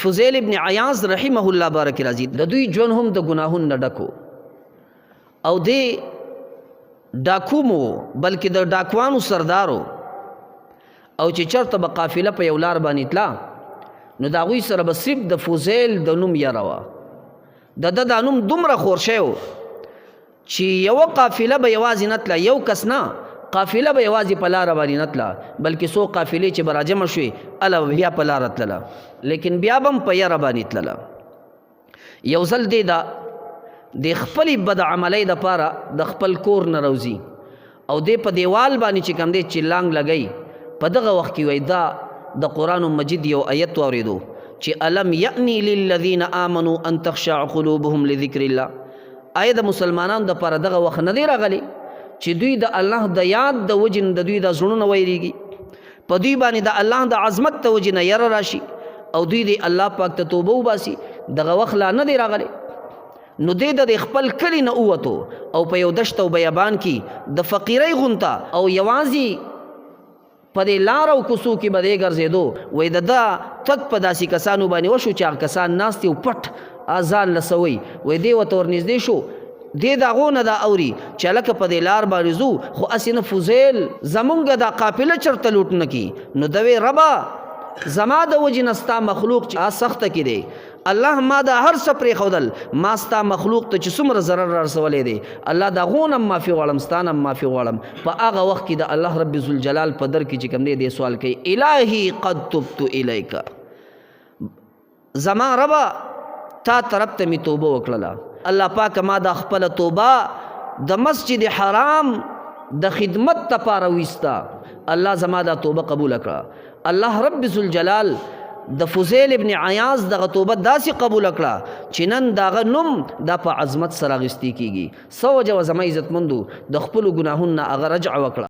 فضیل ابن عیاض رحمه الله بارک راضی د دوی ژوند هم د ګناهونو نه ډکو او دی ډاکو مو بلکې د ډاکوانو سردارو او چې چرته به قافله په یو لار باندې تلا نو د هغوی سره به صرف د فضیل د نوم یاره وه د ده دا نوم دومره خور شوی و چې یوه قافله به یوازې نه تله یو کس نه قافله به یوازې په لاره باندې نه تله بلکې څو قافلې چې به راجمع شوې هله بیا په لاره تلله لیکن بیا به هم په یره باندې تلله یو ځل دی د خپلې بد عملۍ دپاره د خپل کور نه روځي او دی په دیوال باندې چې کوم دی چې لانګ لګی په دغه وخت کې وایي دا د قرآن مجید یو آیت واورېدو چې الم یأني للذین آمنوا ان تخشع قلوبهم لذکر الله آیا د مسلمانانو دپاره دغه وخت نه دی راغلی چې دوی د الله د یاد د وجې نه د دوی د زړونه ویریږي په دوی باندې د الله د عظمت د وجې نه یره راشي او دوی د الله پاک ته توبه وباسي دغه وخت لا نه دی راغلی نو دی د خپل کلي نه ووتو او په یو دشت او بیابان کې د فقیرۍ غونته او یوازې په دې لار او کوڅو کې به دی ګرځېدو وایي د ده تګ په داسې کسانو باندې وشو چې هغه کسان ناست او پټ ځان لسوي وایي دی ورته ورنږدې شو دی د هغو نه دا اوري چې هلکه په دې لار باندې ځو خو هسې نه فضیل زمونږ دا قافله چېرته لوټ نه کي نو د وی ربه زما د وجې نه ستا مخلوق چې سخته کې دی الله ما دا هر څه پرېښودل ما ستا مخلوق ته چې څومره ضرر رارسولی دی الله د هغو نه هم معافي غواړم ستا نه هم معافي غواړم په هغه وخت کې د الله رب ذوالجلال په در کې چې کوم دی دی سوال کوي الهي قد تبت الیک زما ربه تا طرف ته مې توبه وکړله الله پاک ما دا خپل توبه د مسجد حرام د خدمت لپاره ویسته الله زما دا توبه قبول کړه الله رب ذوالجلال د فضیل ابن عیاض دغه توبه داسې قبول کړه چې نن دغه نوم دا په عظمت سره اخیستی کیږي څه وجه وه زما عزتمندو د خپلو ګناهونو نه هغه رجع وکړه